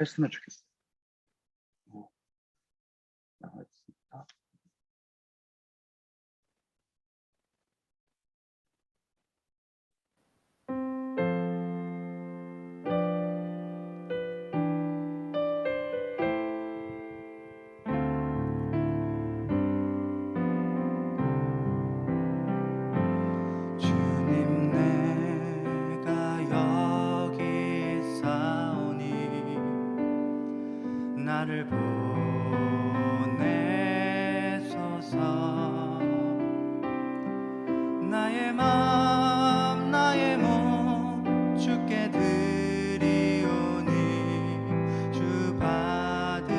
했으면 좋겠어요. 나가겠습니다. 주님 내가 여기 있사오니 나를 보내소서. 나의 맘 나의 몸 주께 드리오니 주 받으옵소서.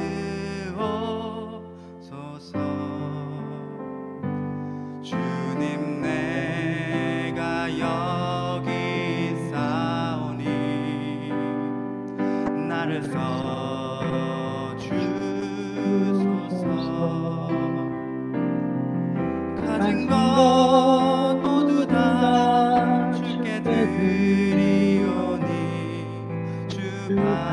주님 내가 여기 있사오니 나를 써주소서. 가진 것 모두 다 주께 드리오니 주 받으옵소서.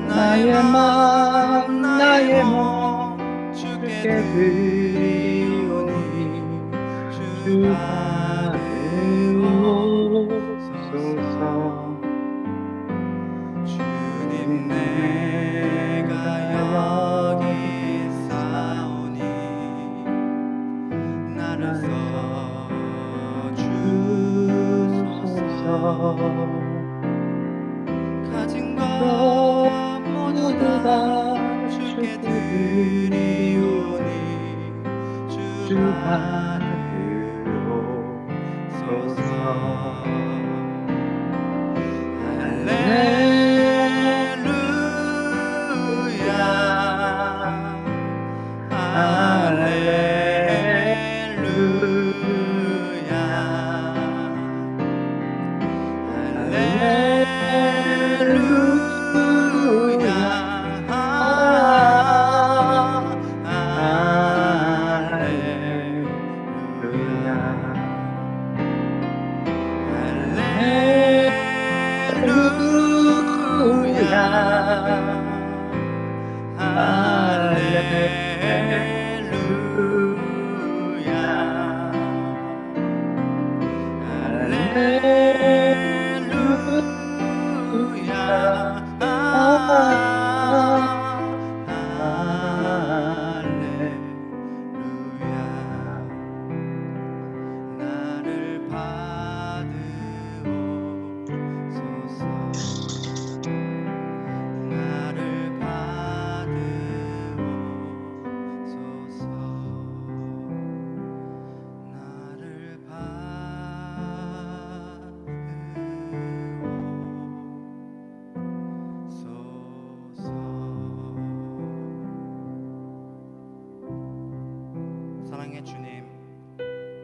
나의 맘 나의 몸 주께 드리오니 주 받으옵소서. 주님 내가 여기 있사오니 나를 써주소서. 가진 것 모두 다 주께 드리오니 주 받으옵소서. 할렐루야 할렐루야 나를 받으옵소서. 나를 받으옵소서. 나를 받으옵소서. 사랑의 주님,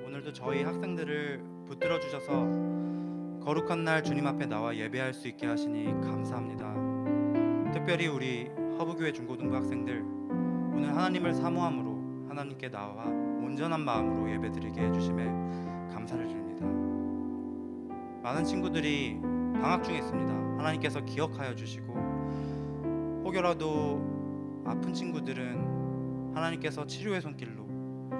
오늘도 저희 학생들을 붙들어 주셔서 거룩한 날 주님 앞에 나와 예배할 수 있게 하시니 감사합니다. 특별히 우리 허브교회 중고등부 학생들, 오늘 하나님을 사모함으로 하나님께 나와 온전한 마음으로 예배드리게 해주심에 감사를 드립니다. 많은 친구들이 방학 중에 있습니다. 하나님께서 기억하여 주시고, 혹여라도 아픈 친구들은 하나님께서 치료의 손길로,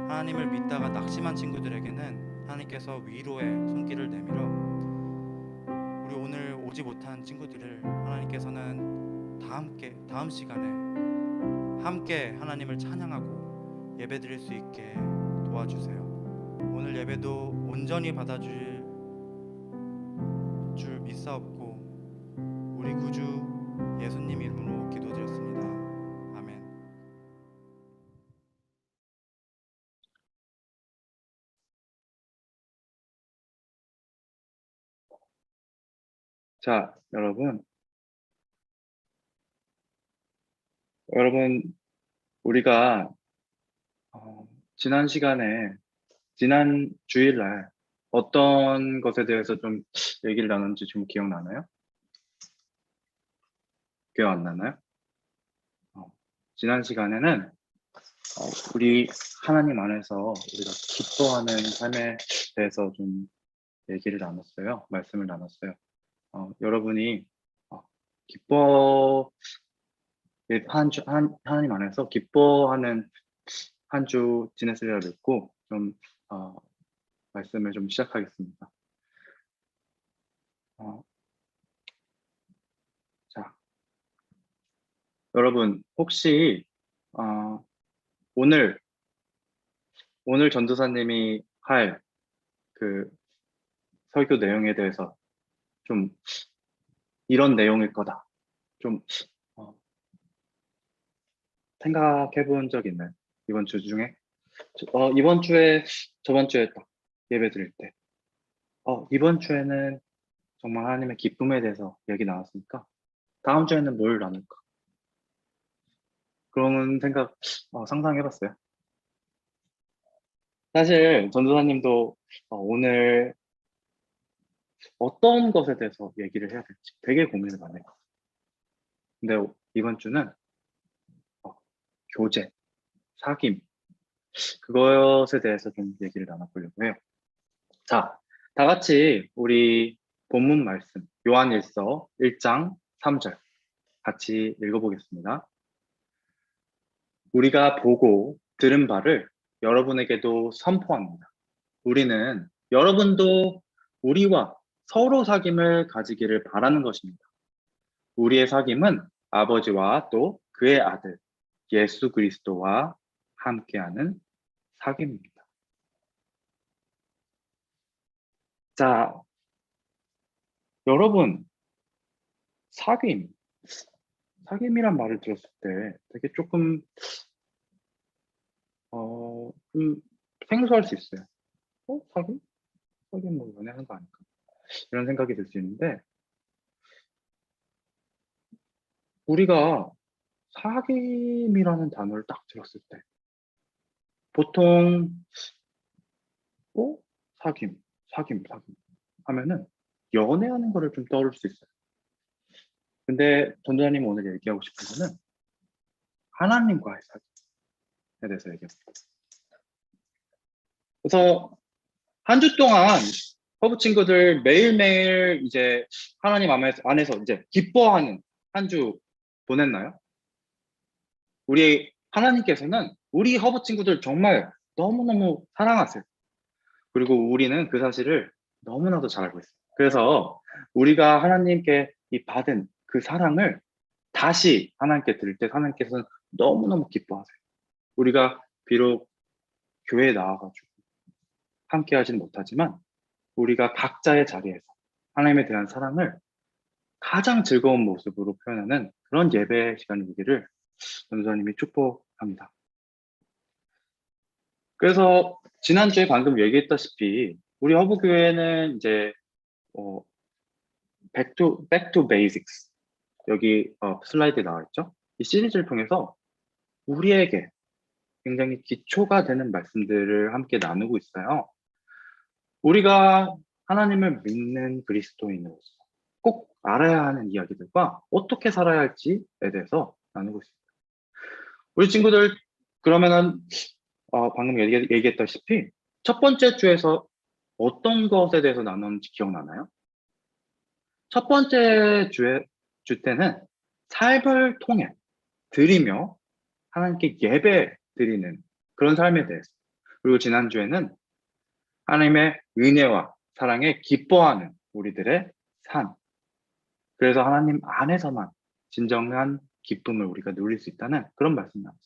하나님을 믿다가 낙심한 친구들에게는 하나님께서 위로의 손길을 내밀어 우리 오늘 오지 못한 친구들을 하나님께서는 다음 시간에 함께 하나님을 찬양하고 예배드릴 수 있게 도와주세요. 오늘 예배도 온전히 받아줄 줄 믿사옵고 자, 우리가 지난 시간에, 지난 주일날 어떤 것에 대해서 좀 얘기를 나눴는지 좀 기억나나요? 기억 안 나나요? 지난 시간에는 우리 하나님 안에서 우리가 기뻐하는 삶에 대해서 좀 얘기를 나눴어요. 말씀을 나눴어요. 여러분이 기뻐 하나님 안에서 기뻐하는 한 주 지냈으리라 믿고 좀 말씀을 좀 시작하겠습니다. 자, 여러분 혹시 오늘 전도사님이 할 그 설교 내용에 대해서 좀 이런 내용일 거다. 좀 생각해 본 적 있나요? 이번 주 중에? 이번 주에, 저번 주에 딱 예배 드릴 때. 이번 주에는 정말 하나님의 기쁨에 대해서 얘기 나왔으니까 다음 주에는 뭘 나눌까? 그런 생각 상상해 봤어요. 사실 전도사님도 오늘 어떤 것에 대해서 얘기를 해야 될지 되게 고민을 많이 했거든요. 근데 이번 주는 교제, 사귐, 그것에 대해서 좀 얘기를 나눠보려고 해요. 자, 다 같이 우리 본문 말씀, 요한일서 1장 3절 같이 읽어보겠습니다. 우리가 보고 들은 바를 여러분에게도 선포합니다. 우리는 여러분도 우리와 서로 사귐을 가지기를 바라는 것입니다. 우리의 사귐은 아버지와 또 그의 아들 예수 그리스도와 함께하는 사귐입니다. 자, 여러분, 사귐이란 말을 들었을 때 되게 조금 좀 생소할 수 있어요. 사귐? 사귐 뭐 연애하는 거 아닐까? 이런 생각이 들 수 있는데 우리가 사귐이라는 단어를 딱 들었을 때 보통 사귐 하면은 연애하는 거를 좀 떠올릴 수 있어요. 근데 전도사님 오늘 얘기하고 싶은 거는 하나님과의 사귐에 대해서 얘기합니다. 그래서 한 주 동안 허브 친구들 매일매일 이제 하나님 안에서 이제 기뻐하는 한 주 보냈나요? 우리 하나님께서는 우리 허브 친구들 정말 너무너무 사랑하세요. 그리고 우리는 그 사실을 너무나도 잘 알고 있어요. 그래서 우리가 하나님께 이 받은 그 사랑을 다시 하나님께 드릴 때 하나님께서는 너무너무 기뻐하세요. 우리가 비록 교회에 나와가지고 함께 하지는 못하지만 우리가 각자의 자리에서 하나님에 대한 사랑을 가장 즐거운 모습으로 표현하는 그런 예배 시간이기를 전도사님이 축복합니다. 그래서 지난주에 방금 얘기했다시피 우리 허브교회는 이제 back to basics 여기 슬라이드에 나와 있죠. 이 시리즈를 통해서 우리에게 굉장히 기초가 되는 말씀들을 함께 나누고 있어요. 우리가 하나님을 믿는 그리스도인으로서 꼭 알아야 하는 이야기들과 어떻게 살아야 할지에 대해서 나누고 있습니다. 우리 친구들 그러면은 방금 얘기했다시피 첫 번째 주에서 어떤 것에 대해서 나눴는지 기억나나요? 첫 번째 주 때는 삶을 통해 드리며 하나님께 예배 드리는 그런 삶에 대해서, 그리고 지난주에는 하나님의 은혜와 사랑에 기뻐하는 우리들의 삶, 그래서 하나님 안에서만 진정한 기쁨을 우리가 누릴 수 있다는 그런 말씀 나왔어요.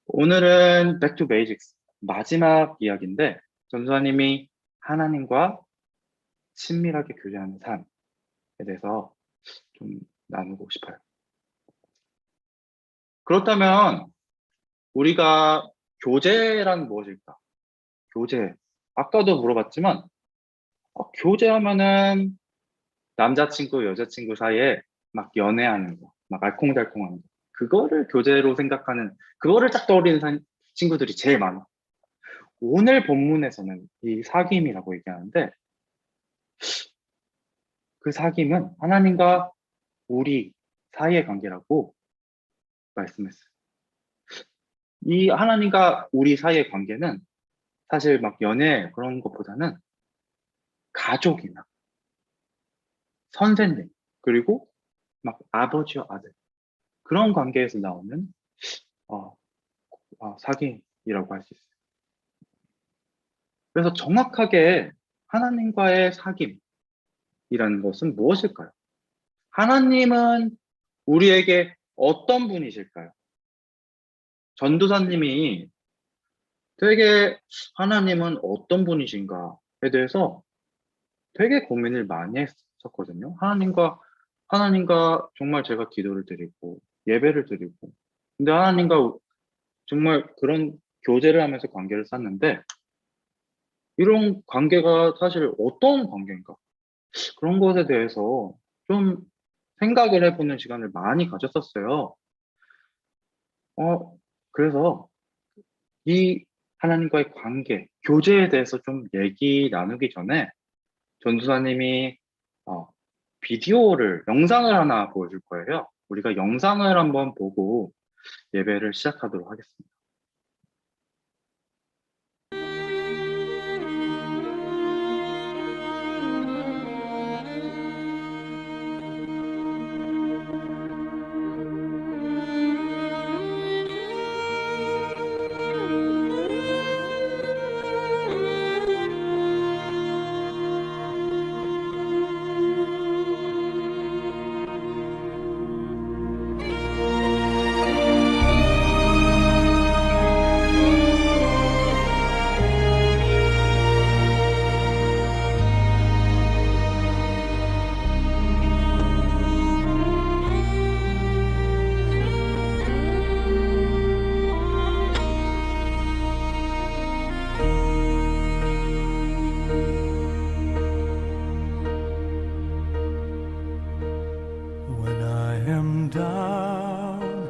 오늘은 Back to Basics 마지막 이야기인데 전도사님이 하나님과 친밀하게 교제하는 삶에 대해서 좀 나누고 싶어요. 그렇다면 우리가 교제란 무엇일까? 교제. 아까도 물어봤지만 교제하면은 남자친구, 여자친구 사이에 막 연애하는 거, 막 알콩달콩한 거, 그거를 교제로 생각하는, 그거를 딱 떠올리는 친구들이 제일 많아. 오늘 본문에서는 이 사귐이라고 얘기하는데, 그 사귐은 하나님과 우리 사이의 관계라고 말씀했어요. 이 하나님과 우리 사이의 관계는 사실 막 연애 그런 것보다는 가족이나 선생님, 그리고 막 아버지와 아들, 그런 관계에서 나오는 어, 사귐이라고 할 수 있어요. 그래서 정확하게 하나님과의 사귐이라는 것은 무엇일까요? 하나님은 우리에게 어떤 분이실까요? 전도사님이 되게 하나님은 어떤 분이신가에 대해서 되게 고민을 많이 했었거든요. 하나님과 정말 제가 기도를 드리고, 예배를 드리고, 근데 하나님과 정말 그런 교제를 하면서 관계를 쌓는데, 이런 관계가 사실 어떤 관계인가? 그런 것에 대해서 좀 생각을 해보는 시간을 많이 가졌었어요. 그래서 이 하나님과의 관계, 교제에 대해서 좀 얘기 나누기 전에 전도사님이 어, 영상을 하나 보여줄 거예요. 우리가 영상을 한번 보고 예배를 시작하도록 하겠습니다. When I am down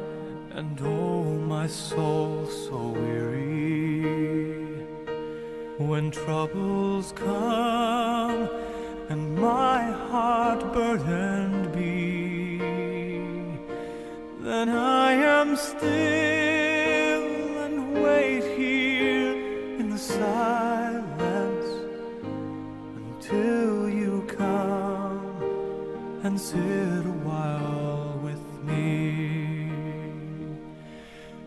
and oh my soul so weary, when troubles come and my heart burdened be, then I am still and wait here in the silence until you come and sit a while with me.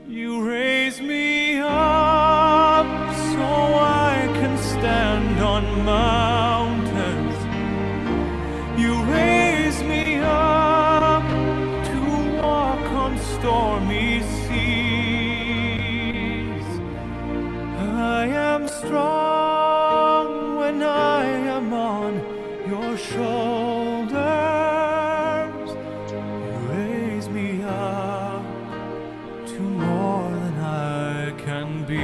You raise me up so I can stand on mountains. You raise me up to walk on stormy seas. I am strong when I am on your shoulders. You raise me up to more than I can be.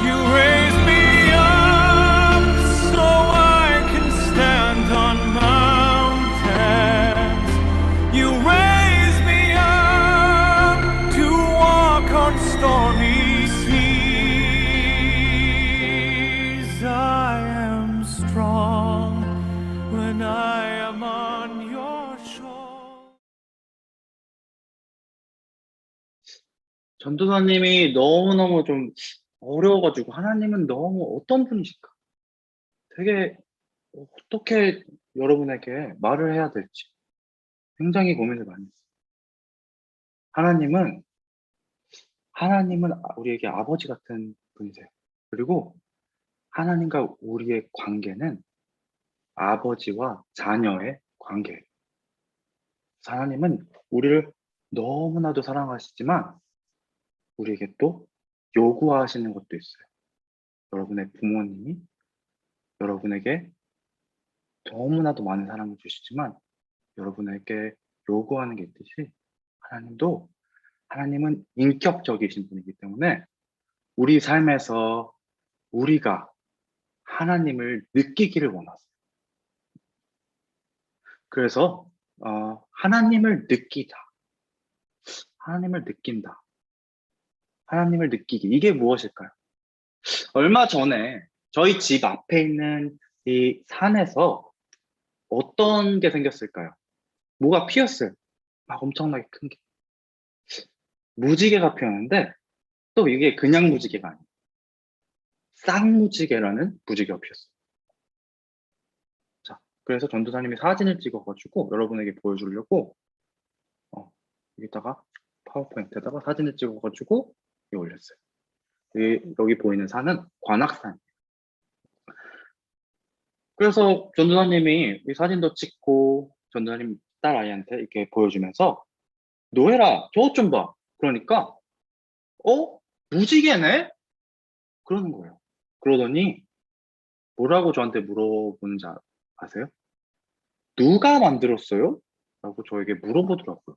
You raise me up so I can stand on mountains. You raise me up to walk on stormy seas. I am strong when I am on your shore. 전도사님이 너무너무 좀 어려워가지고 하나님은 너무 어떤 분이실까? 되게 어떻게 여러분에게 말을 해야 될지 굉장히 고민을 많이 했어요. 하나님은 우리에게 아버지 같은 분이세요. 그리고 하나님과 우리의 관계는 아버지와 자녀의 관계예요. 하나님은 우리를 너무나도 사랑하시지만 우리에게 또 요구하시는 것도 있어요. 여러분의 부모님이 여러분에게 너무나도 많은 사랑을 주시지만 여러분에게 요구하는 게 있듯이 하나님은 인격적이신 분이기 때문에 우리 삶에서 우리가 하나님을 느끼기를 원하세요. 그래서 하나님을 느끼다, 하나님을 느낀다, 하나님을 느끼기, 이게 무엇일까요? 얼마 전에 저희 집 앞에 있는 이 산에서 어떤 게 생겼을까요? 뭐가 피었어요. 막 엄청나게 큰 게. 무지개가 피었는데 또 이게 그냥 무지개가 아니에요. 쌍무지개라는 무지개가 피었어요. 자, 그래서 전도사님이 사진을 찍어가지고 여러분에게 보여주려고 여기다가 파워포인트에다가 사진을 찍어가지고 올렸어요. 여기 보이는 산은 관악산이에요. 그래서 전도사님이 이 사진도 찍고 전도사님 딸 아이한테 이렇게 보여주면서 노엘아 저것 좀 봐. 그러니까 무지개네? 그러는 거예요. 그러더니 뭐라고 저한테 물어보는지 아세요? 누가 만들었어요? 라고 저에게 물어보더라고요.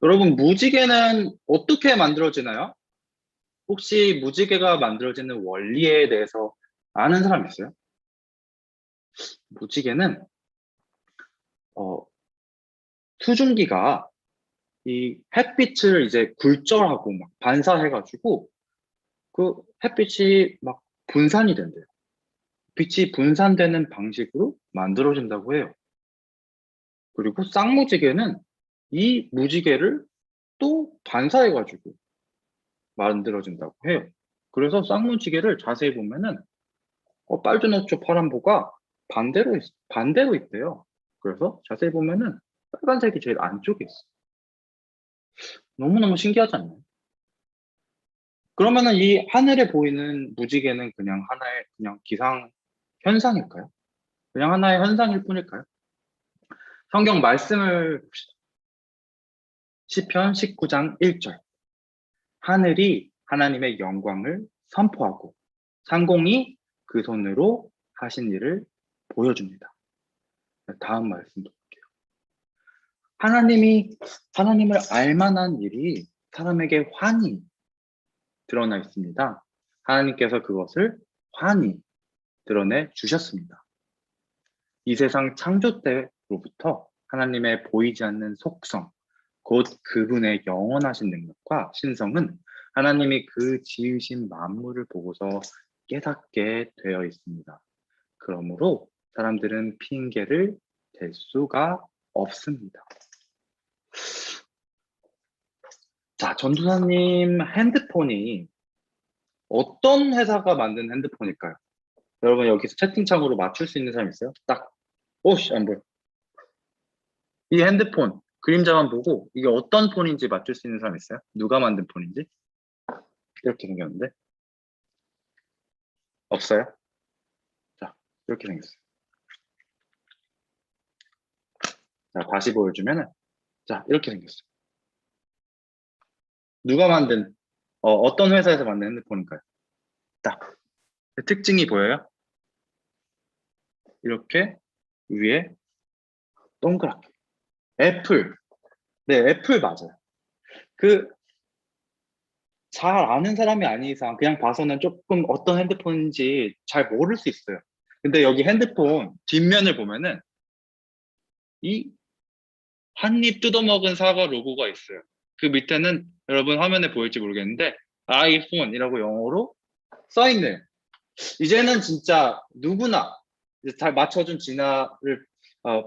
여러분, 무지개는 어떻게 만들어지나요? 혹시 무지개가 만들어지는 원리에 대해서 아는 사람 있어요? 무지개는 수증기가 이 햇빛을 이제 굴절하고 막 반사해가지고 그 햇빛이 막 분산이 된대요. 빛이 분산되는 방식으로 만들어진다고 해요. 그리고 쌍무지개는 이 무지개를 또 반사해가지고 만들어진다고 해요. 그래서 쌍무지개를 자세히 보면은 빨주노초 파란보가 반대로 있대요. 그래서 자세히 보면은 빨간색이 제일 안쪽에 있어요. 너무너무 신기하지 않나요? 그러면은 이 하늘에 보이는 무지개는 그냥 하나의 그냥 기상 현상일까요? 그냥 하나의 현상일 뿐일까요? 성경 말씀을 봅시다. 시편 19장 1절. 하늘이 하나님의 영광을 선포하고 상공이 그 손으로 하신 일을 보여줍니다. 다음 말씀 볼게요. 하나님을 알만한 일이 사람에게 환히 드러나 있습니다. 하나님께서 그것을 환히 드러내 주셨습니다. 이 세상 창조 때로부터 하나님의 보이지 않는 속성, 곧 그분의 영원하신 능력과 신성은 하나님이 그 지으신 만물을 보고서 깨닫게 되어 있습니다. 그러므로 사람들은 핑계를 댈 수가 없습니다. 자, 전도사님 핸드폰이 어떤 회사가 만든 핸드폰일까요? 여러분 여기서 채팅창으로 맞출 수 있는 사람 있어요? 딱, 오씨 안 보여. 이 핸드폰 그림자만 보고 이게 어떤 폰인지 맞출 수 있는 사람 있어요? 누가 만든 폰인지? 이렇게 생겼는데 없어요? 자, 이렇게 생겼어요. 자, 다시 보여주면은 자, 이렇게 생겼어요. 누가 만든 어떤 회사에서 만든 핸드폰인가요? 딱 특징이 보여요? 이렇게 위에 동그랗게 애플. 네, 애플 맞아요. 잘 아는 사람이 아닌 이상 그냥 봐서는 조금 어떤 핸드폰인지 잘 모를 수 있어요. 근데 여기 핸드폰 뒷면을 보면은 이 한입 뜯어먹은 사과 로고가 있어요. 그 밑에는 여러분 화면에 보일지 모르겠는데 아이폰이라고 영어로 써있네요. 이제는 진짜 누구나 잘 맞춰준 진아를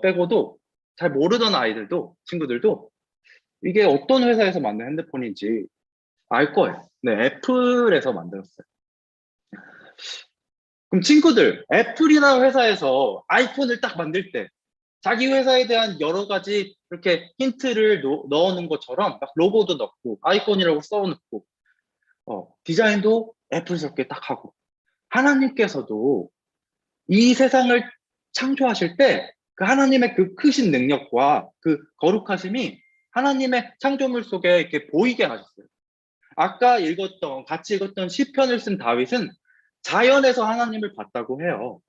빼고도 잘 모르던 아이들도 친구들도 이게 어떤 회사에서 만든 핸드폰인지 알 거예요. 네, 애플에서 만들었어요. 그럼 친구들, 애플이라는 회사에서 아이폰을 딱 만들 때 자기 회사에 대한 여러 가지 이렇게 힌트를 넣어놓은 것처럼 막 로고도 넣고 아이폰이라고 써놓고 디자인도 애플스럽게 딱 하고 하나님께서도 이 세상을 창조하실 때 그 하나님의 그 크신 능력과 그 거룩하심이 하나님의 창조물 속에 이렇게 보이게 하셨어요. 아까 같이 읽었던 시편을 쓴 다윗은 자연에서 하나님을 봤다고 해요.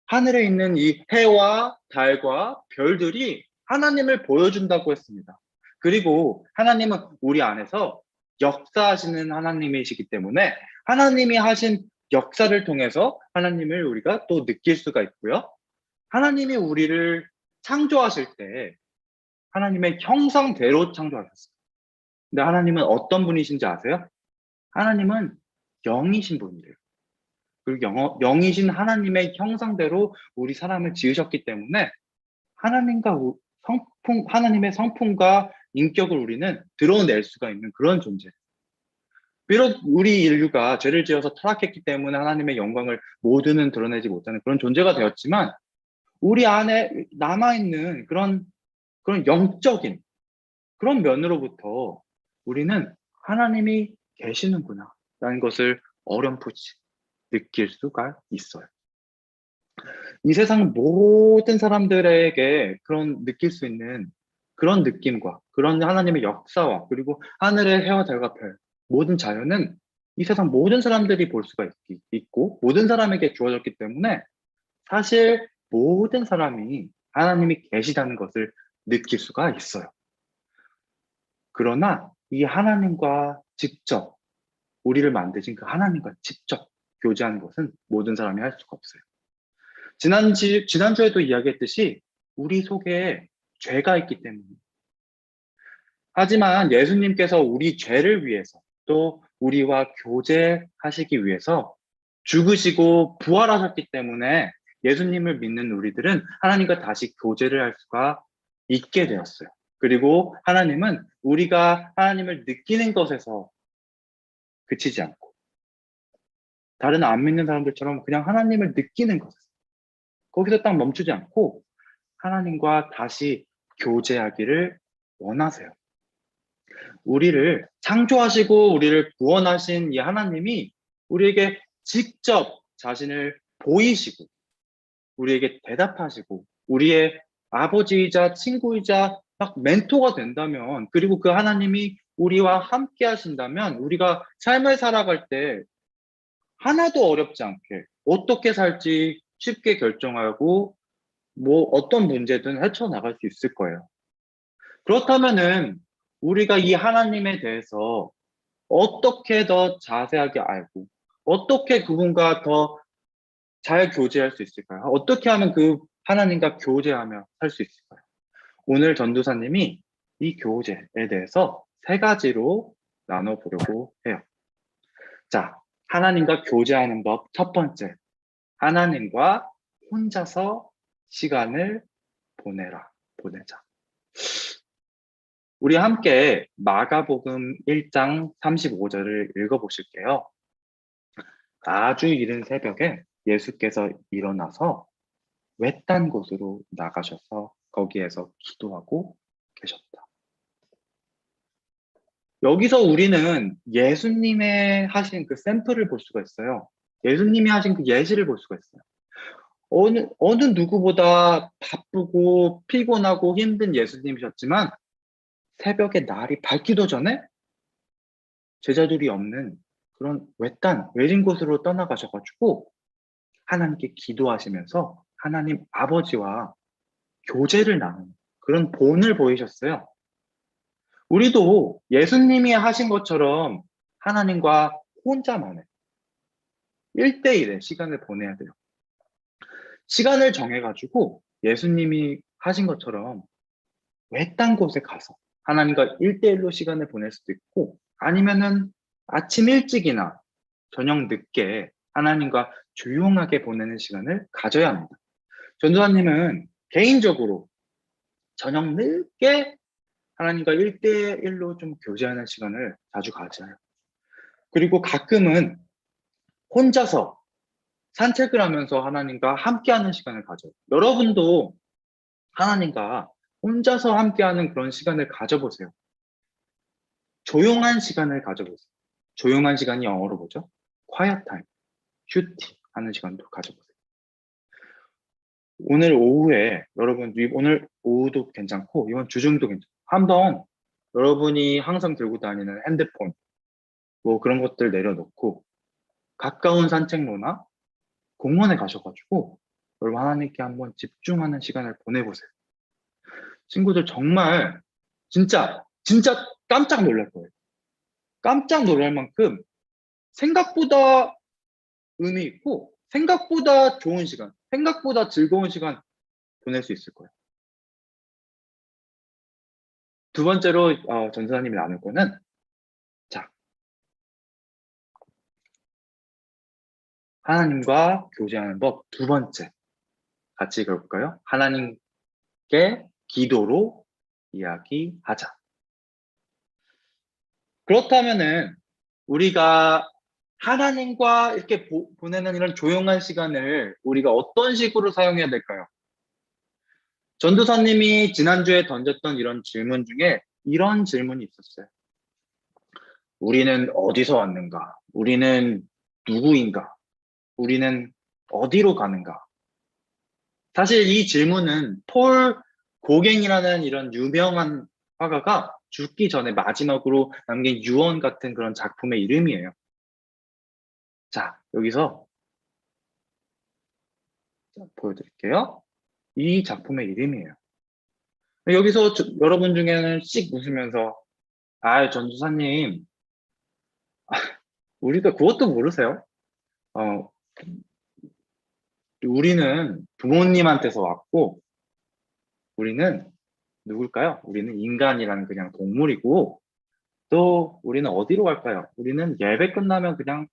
하늘에 있는 이 해와 달과 별들이 하나님을 보여준다고 했습니다. 그리고 하나님은 우리 안에서 역사하시는 하나님이시기 때문에 하나님이 하신 역사를 통해서 하나님을 우리가 또 느낄 수가 있고요. 하나님이 우리를 창조하실 때 하나님의 형상대로 창조하셨어요. 근데 하나님은 어떤 분이신지 아세요? 하나님은 영이신 분이래요. 그리고 영이신 하나님의 형상대로 우리 사람을 지으셨기 때문에 하나님의 성품과 인격을 우리는 드러낼 수가 있는 그런 존재예요. 비록 우리 인류가 죄를 지어서 타락했기 때문에 하나님의 영광을 모두는 드러내지 못하는 그런 존재가 되었지만 우리 안에 남아있는 그런 영적인 그런 면으로부터 우리는 하나님이 계시는구나 라는 것을 어렴풋이 느낄 수가 있어요. 이 세상 모든 사람들에게 그런 느낄 수 있는 그런 느낌과 그런 하나님의 역사와 그리고 하늘의 해와 달과 별 모든 자연은 이 세상 모든 사람들이 볼 수가 있고 모든 사람에게 주어졌기 때문에 사실 모든 사람이 하나님이 계시다는 것을 느낄 수가 있어요. 그러나 이 하나님과 직접 우리를 만드신 그 하나님과 직접 교제하는 것은 모든 사람이 할 수가 없어요. 지난주에도 이야기했듯이 우리 속에 죄가 있기 때문에 하지만 예수님께서 우리 죄를 위해서 또 우리와 교제하시기 위해서 죽으시고 부활하셨기 때문에 예수님을 믿는 우리들은 하나님과 다시 교제를 할 수가 있게 되었어요. 그리고 하나님은 우리가 하나님을 느끼는 것에서 그치지 않고 다른 안 믿는 사람들처럼 그냥 하나님을 느끼는 것에서 거기서 딱 멈추지 않고 하나님과 다시 교제하기를 원하세요. 우리를 창조하시고 우리를 구원하신 이 하나님이 우리에게 직접 자신을 보이시고 우리에게 대답하시고 우리의 아버지이자 친구이자 막 멘토가 된다면 그리고 그 하나님이 우리와 함께 하신다면 우리가 삶을 살아갈 때 하나도 어렵지 않게 어떻게 살지 쉽게 결정하고 뭐 어떤 문제든 헤쳐나갈 수 있을 거예요. 그렇다면은 우리가 이 하나님에 대해서 어떻게 더 자세하게 알고 어떻게 그분과 더 잘 교제할 수 있을까요? 어떻게 하면 그 하나님과 교제하며 살 수 있을까요? 오늘 전도사님이 이 교제에 대해서 세 가지로 나눠보려고 해요. 자, 하나님과 교제하는 법 첫 번째, 하나님과 혼자서 시간을 보내자. 우리 함께 마가복음 1장 35절을 읽어보실게요. 아주 이른 새벽에 예수께서 일어나서 외딴 곳으로 나가셔서 거기에서 기도하고 계셨다. 여기서 우리는 예수님의 하신 그 샘플을 볼 수가 있어요. 예수님이 하신 그 예시를 볼 수가 있어요. 어느 누구보다 바쁘고 피곤하고 힘든 예수님이셨지만 새벽에 날이 밝기도 전에 제자들이 없는 그런 외진 곳으로 떠나가셔가지고 하나님께 기도하시면서 하나님 아버지와 교제를 나누는 그런 본을 보이셨어요. 우리도 예수님이 하신 것처럼 하나님과 혼자만의 1대1의 시간을 보내야 돼요. 시간을 정해가지고 예수님이 하신 것처럼 외딴 곳에 가서 하나님과 1대1로 시간을 보낼 수도 있고 아니면은 아침 일찍이나 저녁 늦게 하나님과 조용하게 보내는 시간을 가져야 합니다. 전도사님은 개인적으로 저녁 늦게 하나님과 1대1로 좀 교제하는 시간을 자주 가져요. 그리고 가끔은 혼자서 산책을 하면서 하나님과 함께하는 시간을 가져요. 여러분도 하나님과 혼자서 함께하는 그런 시간을 가져보세요. 조용한 시간을 가져보세요. 조용한 시간이 영어로 뭐죠? quiet time, 큐티 하는 시간도 가져보세요. 오늘 오후에 여러분, 오늘 오후도 괜찮고 이번 주 중도 괜찮고 한번 여러분이 항상 들고 다니는 핸드폰 뭐 그런 것들 내려놓고 가까운 산책로나 공원에 가셔가지고 여러분 하나님께 한번 집중하는 시간을 보내보세요. 친구들 정말 진짜 깜짝 놀랄 거예요. 깜짝 놀랄 만큼 생각보다 의미 있고 생각보다 좋은 시간, 생각보다 즐거운 시간 보낼 수 있을 거예요. 두 번째로 전사님이 나눌 거는, 자, 하나님과 교제하는 법 두 번째 같이 읽어볼까요? 하나님께 기도로 이야기하자. 그렇다면은 우리가 하나님과 이렇게 보내는 이런 조용한 시간을 우리가 어떤 식으로 사용해야 될까요? 전도사님이 지난주에 던졌던 이런 질문 중에 이런 질문이 있었어요. 우리는 어디서 왔는가? 우리는 누구인가? 우리는 어디로 가는가? 사실 이 질문은 폴 고갱이라는 이런 유명한 화가가 죽기 전에 마지막으로 남긴 유언 같은 그런 작품의 이름이에요. 자, 여기서 보여드릴게요. 이 작품의 이름이에요. 여기서 여러분 중에는 씩 웃으면서 전도사님, 우리가 그것도 모르세요? 우리는 부모님한테서 왔고 우리는 누굴까요? 우리는 인간이라는 그냥 동물이고 또 우리는 어디로 갈까요? 우리는 예배 끝나면 그냥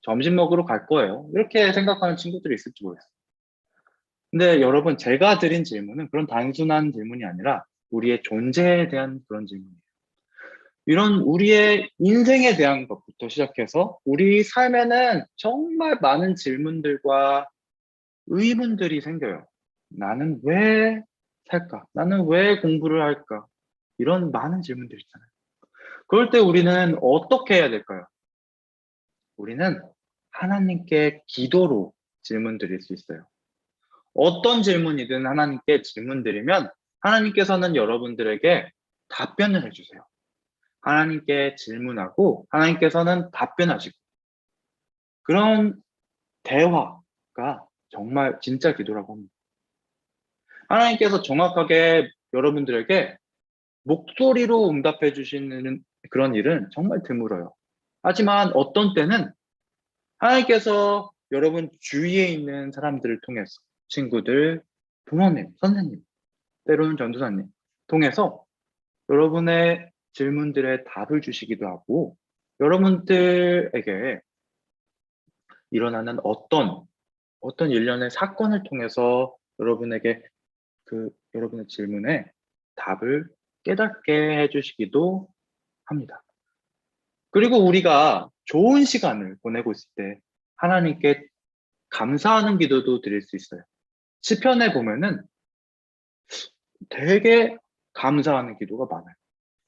점심 먹으러 갈 거예요. 이렇게 생각하는 친구들이 있을지 모르겠어요. 근데 여러분, 제가 드린 질문은 그런 단순한 질문이 아니라 우리의 존재에 대한 그런 질문이에요. 이런 우리의 인생에 대한 것부터 시작해서 우리 삶에는 정말 많은 질문들과 의문들이 생겨요. 나는 왜 살까? 나는 왜 공부를 할까? 이런 많은 질문들이 있잖아요. 그럴 때 우리는 어떻게 해야 될까요? 우리는 하나님께 기도로 질문 드릴 수 있어요. 어떤 질문이든 하나님께 질문 드리면 하나님께서는 여러분들에게 답변을 해주세요. 하나님께 질문하고 하나님께서는 답변하시고 그런 대화가 정말 진짜 기도라고 합니다. 하나님께서 정확하게 여러분들에게 목소리로 응답해 주시는 그런 일은 정말 드물어요. 하지만 어떤 때는 하나님께서 여러분 주위에 있는 사람들을 통해서 친구들, 부모님, 선생님, 때로는 전도사님 통해서 여러분의 질문들에 답을 주시기도 하고 여러분들에게 일어나는 어떤 일련의 사건을 통해서 여러분에게 여러분의 질문에 답을 깨닫게 해주시기도 합니다. 그리고 우리가 좋은 시간을 보내고 있을 때 하나님께 감사하는 기도도 드릴 수 있어요. 시편에 보면은 되게 감사하는 기도가 많아요.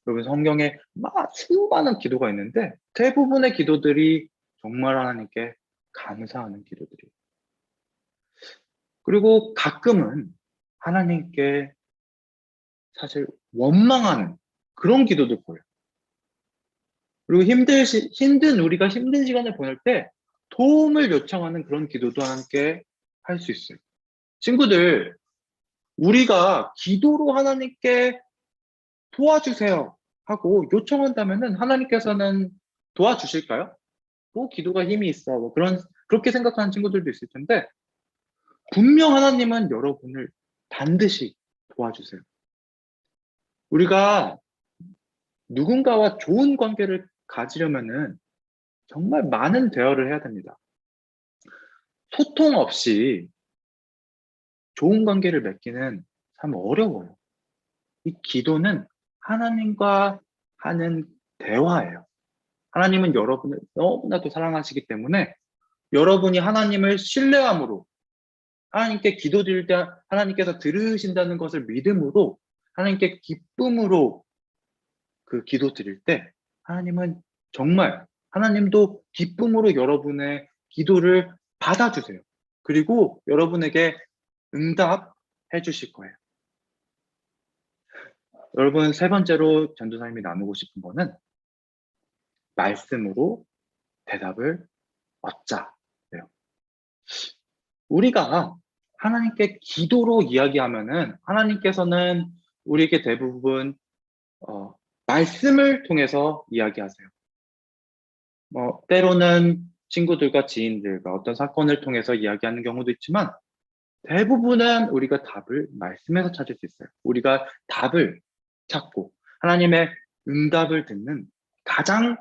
여러분 성경에 수많은 기도가 있는데 대부분의 기도들이 정말 하나님께 감사하는 기도들이에요. 그리고 가끔은 하나님께 사실 원망하는 그런 기도도 보여요. 그리고 우리가 힘든 시간을 보낼 때 도움을 요청하는 그런 기도도 함께 할 수 있어요. 친구들, 우리가 기도로 하나님께 도와주세요 하고 요청한다면은 하나님께서는 도와주실까요? 기도가 힘이 있어. 그렇게 생각하는 친구들도 있을 텐데, 분명 하나님은 여러분을 반드시 도와주세요. 우리가 누군가와 좋은 관계를 가지려면은 정말 많은 대화를 해야 됩니다. 소통 없이 좋은 관계를 맺기는 참 어려워요. 이 기도는 하나님과 하는 대화예요. 하나님은 여러분을 너무나도 사랑하시기 때문에 여러분이 하나님을 신뢰함으로 하나님께 기도드릴 때 하나님께서 들으신다는 것을 믿음으로 하나님께 기쁨으로 그 기도 드릴 때 하나님은 정말 하나님도 기쁨으로 여러분의 기도를 받아주세요. 그리고 여러분에게 응답해 주실 거예요. 여러분, 세 번째로 전도사님이 나누고 싶은 거는 말씀으로 대답을 얻자예요. 우리가 하나님께 기도로 이야기하면은 하나님께서는 우리에게 대부분 말씀을 통해서 이야기하세요. 때로는 친구들과 지인들과 어떤 사건을 통해서 이야기하는 경우도 있지만 대부분은 우리가 답을 말씀에서 찾을 수 있어요. 우리가 답을 찾고 하나님의 응답을 듣는 가장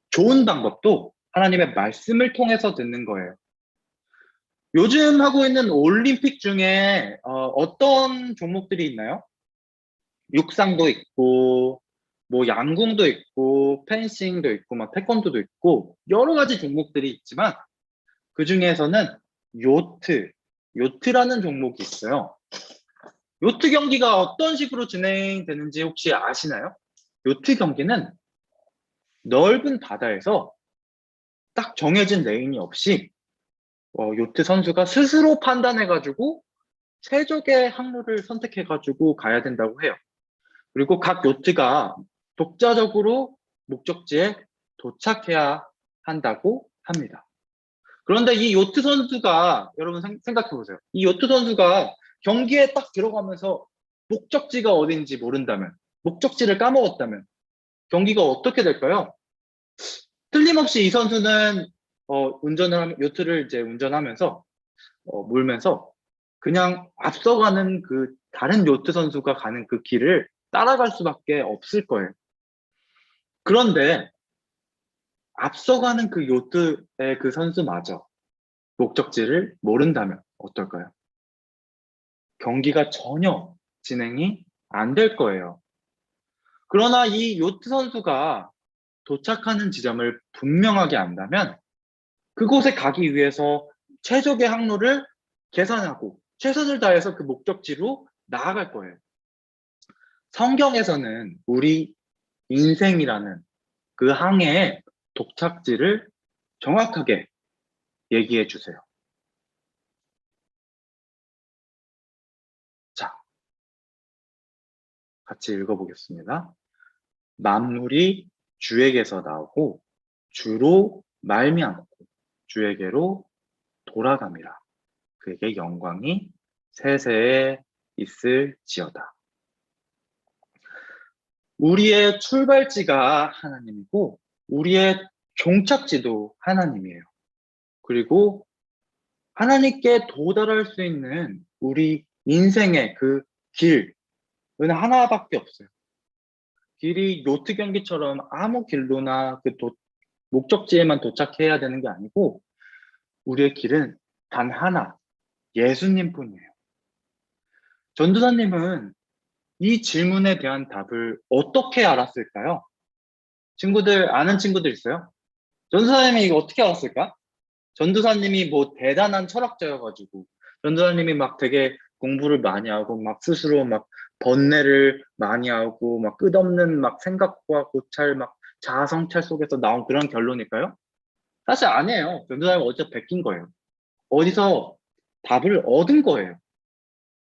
좋은 방법도 하나님의 말씀을 통해서 듣는 거예요. 요즘 하고 있는 올림픽 중에 어떤 종목들이 있나요? 육상도 있고, 뭐 양궁도 있고, 펜싱도 있고, 막 태권도도 있고 여러 가지 종목들이 있지만 그 중에서는 요트라는 종목이 있어요. 요트 경기가 어떤 식으로 진행되는지 혹시 아시나요? 요트 경기는 넓은 바다에서 딱 정해진 레인이 없이 요트 선수가 스스로 판단해가지고 최적의 항로를 선택해가지고 가야 된다고 해요. 그리고 각 요트가 독자적으로 목적지에 도착해야 한다고 합니다. 그런데 이 요트 선수가, 여러분 생각해 보세요. 이 요트 선수가 경기에 딱 들어가면서 목적지가 어딘지 모른다면, 목적지를 까먹었다면 경기가 어떻게 될까요? 틀림없이 이 선수는 요트를 이제 운전하면서 몰면서 그냥 앞서가는 그 다른 요트 선수가 가는 그 길을 따라갈 수밖에 없을 거예요. 그런데 앞서가는 그 요트의 그 선수마저 목적지를 모른다면 어떨까요? 경기가 전혀 진행이 안 될 거예요. 그러나 이 요트 선수가 도착하는 지점을 분명하게 안다면 그곳에 가기 위해서 최적의 항로를 계산하고 최선을 다해서 그 목적지로 나아갈 거예요. 성경에서는 우리 인생이라는 그 항해의 도착지를 정확하게 얘기해 주세요. 자, 같이 읽어보겠습니다. 만물이 주에게서 나오고 주로 말미암고 주에게로 돌아감이라. 그에게 영광이 세세에 있을지어다. 우리의 출발지가 하나님이고 우리의 종착지도 하나님이에요. 그리고 하나님께 도달할 수 있는 우리 인생의 그 길은 하나밖에 없어요. 길이 요트 경기처럼 아무 길로나 그 목적지에만 도착해야 되는 게 아니고 우리의 길은 단 하나, 예수님 뿐이에요. 전도사님은 이 질문에 대한 답을 어떻게 알았을까요? 아는 친구들 있어요? 전도사님이 이거 어떻게 알았을까? 전도사님이 뭐 대단한 철학자여가지고, 전도사님이 막 되게 공부를 많이 하고, 막 스스로 막 번뇌를 많이 하고, 막 끝없는 막 생각과 고찰, 막 자아성찰 속에서 나온 그런 결론일까요? 사실 아니에요. 전도사님 어디서 베낀 거예요. 어디서 답을 얻은 거예요.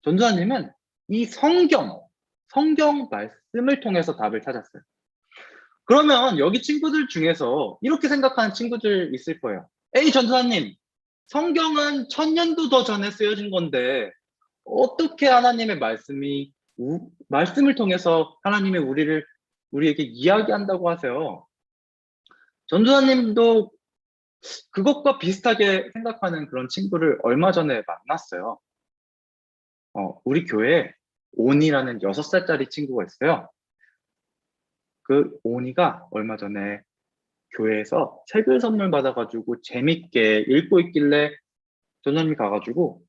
전도사님은 이 성경 말씀을 통해서 답을 찾았어요. 그러면 여기 친구들 중에서 이렇게 생각하는 친구들 있을 거예요. 에이, 전도사님, 성경은 1000년도 더 전에 쓰여진 건데 어떻게 하나님의 말씀을 통해서 하나님의 우리에게 이야기한다고 하세요? 전도사님도 그것과 비슷하게 생각하는 그런 친구를 얼마 전에 만났어요. 우리 교회에 온이라는 6살짜리 친구가 있어요. 그 온이가 얼마 전에 교회에서 책을 선물 받아가지고 재밌게 읽고 있길래 전도사님이 가가지고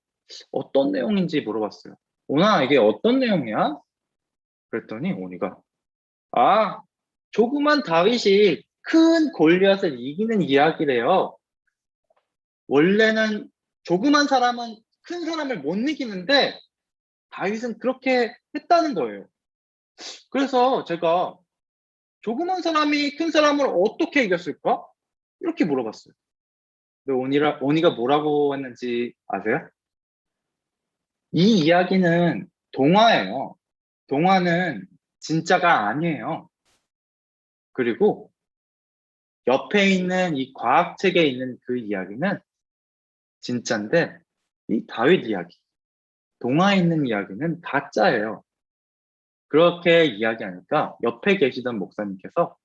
어떤 내용인지 물어봤어요. 온아, 이게 어떤 내용이야? 그랬더니 온이가 조그만 다윗이 큰 골리앗을 이기는 이야기래요. 원래는 조그만 사람은 큰 사람을 못 이기는데 다윗은 그렇게 했다는 거예요. 그래서 제가 조그만 사람이 큰 사람을 어떻게 이겼을까? 이렇게 물어봤어요. 근데 오니가 뭐라고 했는지 아세요? 이 이야기는 동화예요. 동화는 진짜가 아니에요. 그리고 옆에 있는 이 과학책에 있는 그 이야기는 진짜인데 이 다윗 이야기, 동화에 있는 이야기는 가짜예요. 그렇게 이야기하니까 옆에 계시던 목사님께서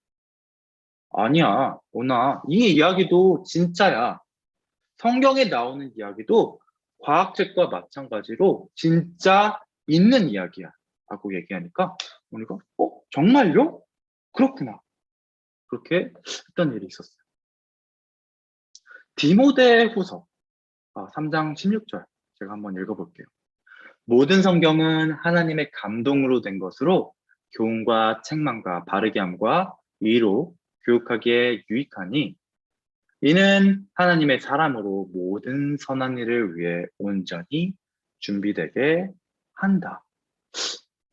아니야, 오나 이 이야기도 진짜야. 성경에 나오는 이야기도 과학책과 마찬가지로 진짜 있는 이야기야. 라고 얘기하니까 우리가 정말요? 그렇구나. 그렇게 했던 일이 있었어요. 디모데 후서 3장 16절 제가 한번 읽어볼게요. 모든 성경은 하나님의 감동으로 된 것으로 교훈과 책망과 바르게 함과 의로 교육하기에 유익하니 이는 하나님의 사람으로 모든 선한 일을 위해 온전히 준비되게 한다.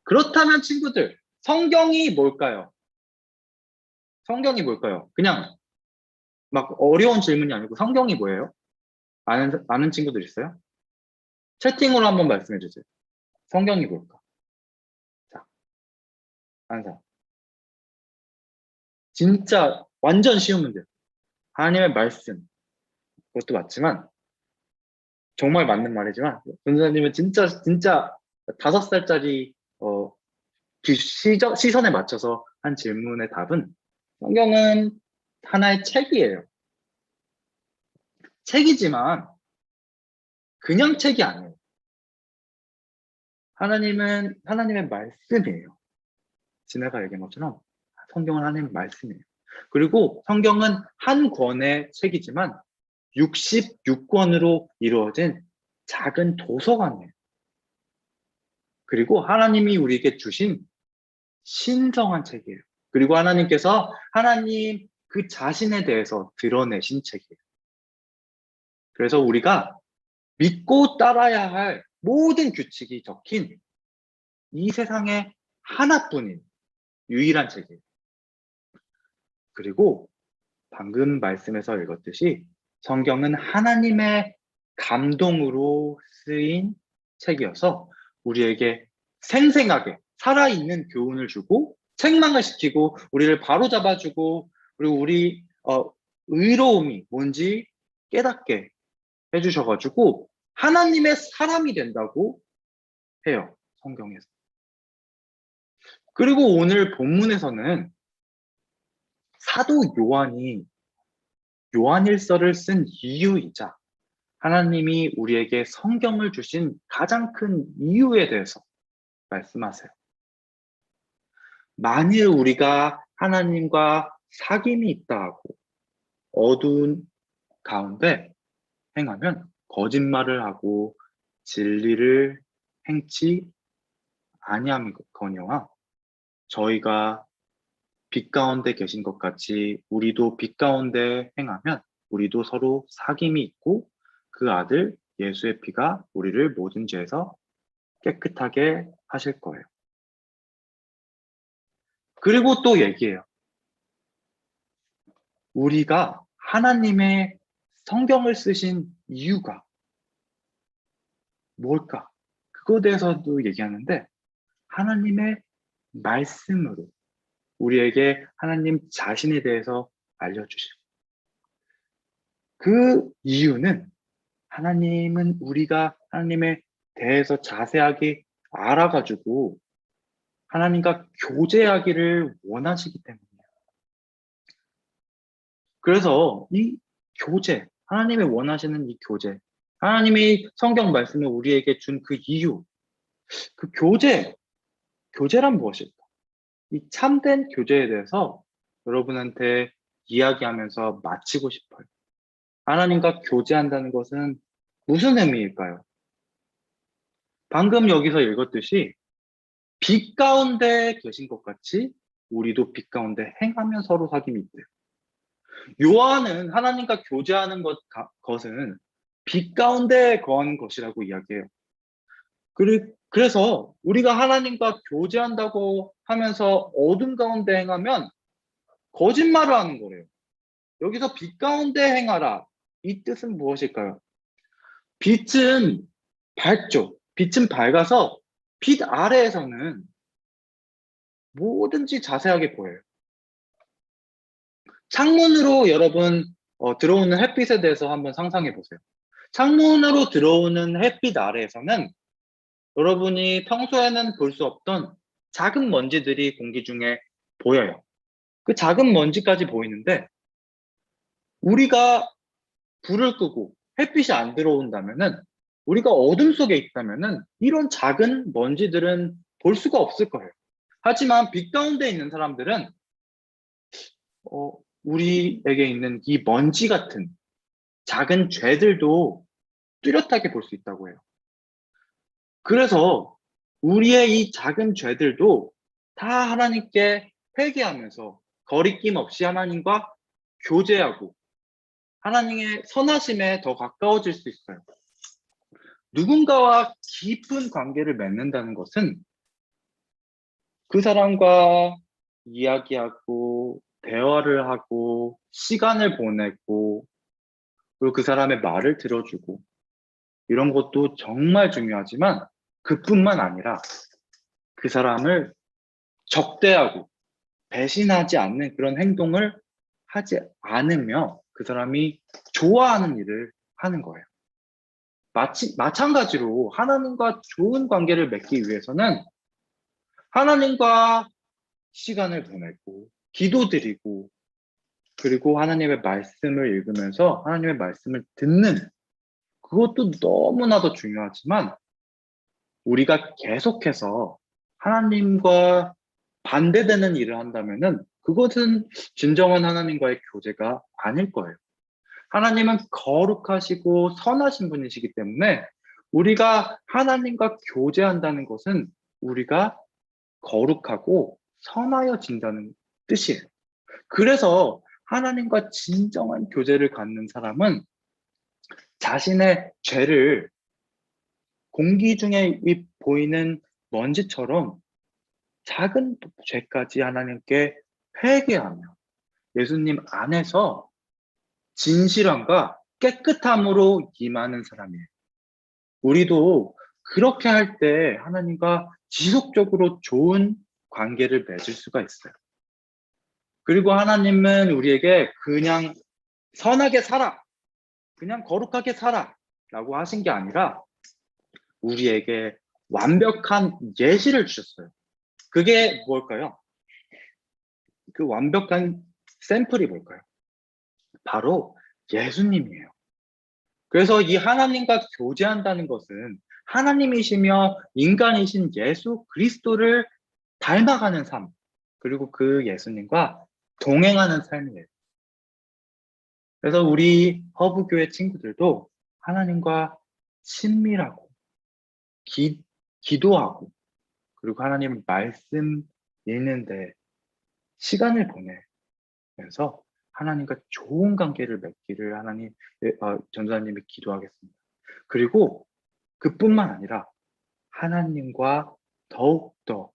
그렇다면 친구들, 성경이 뭘까요? 성경이 뭘까요? 그냥 막 어려운 질문이 아니고 성경이 뭐예요? 아는 친구들 있어요? 채팅으로 한번 말씀해 주세요. 성경이 뭘까? 자, 아는 사람. 진짜 완전 쉬운 문제. 하나님의 말씀. 그것도 맞지만 정말 맞는 말이지만 전도사님은 진짜 5살짜리 시선에 맞춰서 한 질문의 답은 성경은 하나의 책이에요. 책이지만 그냥 책이 아니에요. 하나님은 하나님의 말씀이에요. 지네가 얘기한 것처럼 성경은 하나님의 말씀이에요. 그리고 성경은 한 권의 책이지만 66권으로 이루어진 작은 도서관이에요. 그리고 하나님이 우리에게 주신 신성한 책이에요. 그리고 하나님께서 하나님 그 자신에 대해서 드러내신 책이에요. 그래서 우리가 믿고 따라야 할 모든 규칙이 적힌 이 세상에 하나뿐인 유일한 책이에요. 그리고 방금 말씀에서 읽었듯이 성경은 하나님의 감동으로 쓰인 책이어서 우리에게 생생하게 살아있는 교훈을 주고 책망을 시키고 우리를 바로잡아주고 그리고 우리 의로움이 뭔지 깨닫게 해주셔가지고 하나님의 사람이 된다고 해요. 성경에서. 그리고 오늘 본문에서는 사도 요한이 요한일서를 쓴 이유이자 하나님이 우리에게 성경을 주신 가장 큰 이유에 대해서 말씀하세요. 만일 우리가 하나님과 사귐이 있다 하고 어두운 가운데 행하면 거짓말을 하고 진리를 행치 아니함거니와 저희가 빛 가운데 계신 것 같이 우리도 빛 가운데 행하면 우리도 서로 사귐이 있고 그 아들 예수의 피가 우리를 모든 죄에서 깨끗하게 하실 거예요. 그리고 또 얘기해요. 우리가 하나님의 성경을 쓰신 이유가 뭘까? 그거에 대해서도 얘기하는데 하나님의 말씀으로 우리에게 하나님 자신에 대해서 알려주시고 그 이유는 하나님은 우리가 하나님에 대해서 자세하게 알아가지고 하나님과 교제하기를 원하시기 때문이에요. 그래서 이 교제, 하나님이 원하시는 이 교제, 하나님이 성경 말씀을 우리에게 준 그 이유, 그 교제란 무엇일까? 이 참된 교제에 대해서 여러분한테 이야기하면서 마치고 싶어요. 하나님과 교제한다는 것은 무슨 의미일까요? 방금 여기서 읽었듯이 빛 가운데 계신 것 같이 우리도 빛 가운데 행하면 서로 사귐이 있대요. 요한은 하나님과 교제하는 것은 빛 가운데 거하는 것이라고 이야기해요. 그래서 우리가 하나님과 교제한다고 하면서 어둠 가운데 행하면 거짓말을 하는 거래요. 여기서 빛 가운데 행하라. 이 뜻은 무엇일까요? 빛은 밝죠. 빛은 밝아서 빛 아래에서는 뭐든지 자세하게 보여요. 창문으로 여러분 들어오는 햇빛에 대해서 한번 상상해 보세요. 창문으로 들어오는 햇빛 아래에서는 여러분이 평소에는 볼 수 없던 작은 먼지들이 공기 중에 보여요. 그 작은 먼지까지 보이는데 우리가 불을 끄고 햇빛이 안 들어온다면은 우리가 어둠 속에 있다면은 이런 작은 먼지들은 볼 수가 없을 거예요. 하지만 빛 가운데 있는 사람들은 우리에게 있는 이 먼지 같은 작은 죄들도 뚜렷하게 볼 수 있다고 해요. 그래서 우리의 이 작은 죄들도 다 하나님께 회개하면서 거리낌 없이 하나님과 교제하고 하나님의 선하심에 더 가까워질 수 있어요. 누군가와 깊은 관계를 맺는다는 것은 그 사람과 이야기하고 대화를 하고 시간을 보내고 그리고 그 사람의 말을 들어주고 이런 것도 정말 중요하지만 그뿐만 아니라 그 사람을 적대하고 배신하지 않는 그런 행동을 하지 않으며 그 사람이 좋아하는 일을 하는 거예요. 마찬가지로 하나님과 좋은 관계를 맺기 위해서는 하나님과 시간을 보내고 기도드리고 그리고 하나님의 말씀을 읽으면서 하나님의 말씀을 듣는 그것도 너무나도 중요하지만 우리가 계속해서 하나님과 반대되는 일을 한다면은 그것은 진정한 하나님과의 교제가 아닐 거예요. 하나님은 거룩하시고 선하신 분이시기 때문에 우리가 하나님과 교제한다는 것은 우리가 거룩하고 선하여진다는 뜻이에요. 그래서 하나님과 진정한 교제를 갖는 사람은 자신의 죄를 공기 중에 보이는 먼지처럼 작은 죄까지 하나님께 회개하며 예수님 안에서 진실함과 깨끗함으로 임하는 사람이에요. 우리도 그렇게 할 때 하나님과 지속적으로 좋은 관계를 맺을 수가 있어요. 그리고 하나님은 우리에게 그냥 선하게 살아, 그냥 거룩하게 살아 라고 하신 게 아니라 우리에게 완벽한 예시를 주셨어요. 그게 뭘까요? 그 완벽한 샘플이 뭘까요? 바로 예수님이에요. 그래서 이 하나님과 교제한다는 것은 하나님이시며 인간이신 예수 그리스도를 닮아가는 삶, 그리고 그 예수님과 동행하는 삶이에요. 그래서 우리 허브교회 친구들도 하나님과 친밀하고 기도하고 그리고 하나님 말씀 읽는데 시간을 보내면서 하나님과 좋은 관계를 맺기를 전도사님이 기도하겠습니다. 그리고 그뿐만 아니라 하나님과 더욱더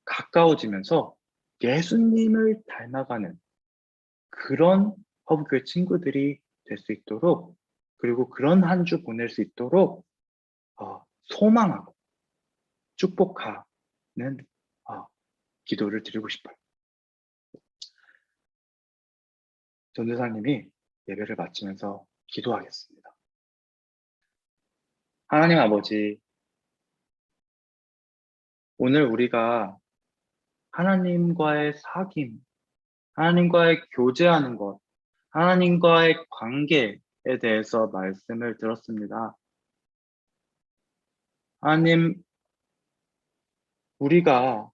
가까워지면서 예수님을 닮아가는 그런 허브교회 친구들이 될 수 있도록 그리고 그런 한 주 보낼 수 있도록 소망하고 축복하는 기도를 드리고 싶어요. 전도사님이 예배를 마치면서 기도하겠습니다. 하나님 아버지, 오늘 우리가 하나님과의 사귐, 하나님과의 교제하는 것, 하나님과의 관계에 대해서 말씀을 들었습니다. 하나님, 우리가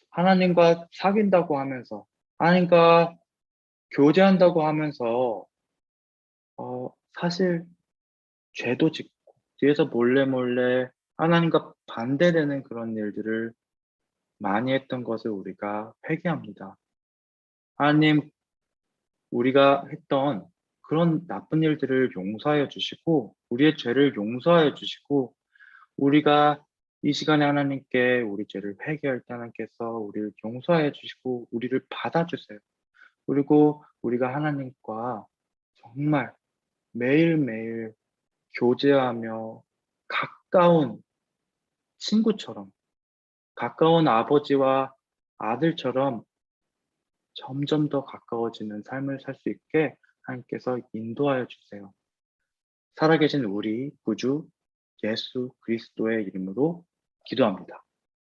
하나님과 사귄다고 하면서, 하나님과 교제한다고 하면서, 사실 죄도 짓고, 뒤에서 몰래 몰래 하나님과 반대되는 그런 일들을 많이 했던 것을 우리가 회개합니다. 하나님, 우리가 했던 그런 나쁜 일들을 용서하여 주시고, 우리의 죄를 용서하여 주시고, 우리가 이 시간에 하나님께 우리 죄를 회개할 때 하나님께서 우리를 용서하여 주시고, 우리를 받아주세요. 그리고 우리가 하나님과 정말 매일매일 교제하며 가까운 친구처럼, 가까운 아버지와 아들처럼 점점 더 가까워지는 삶을 살 수 있게 하나님께서 인도하여 주세요. 살아계신 우리 구주 예수 그리스도의 이름으로 기도합니다.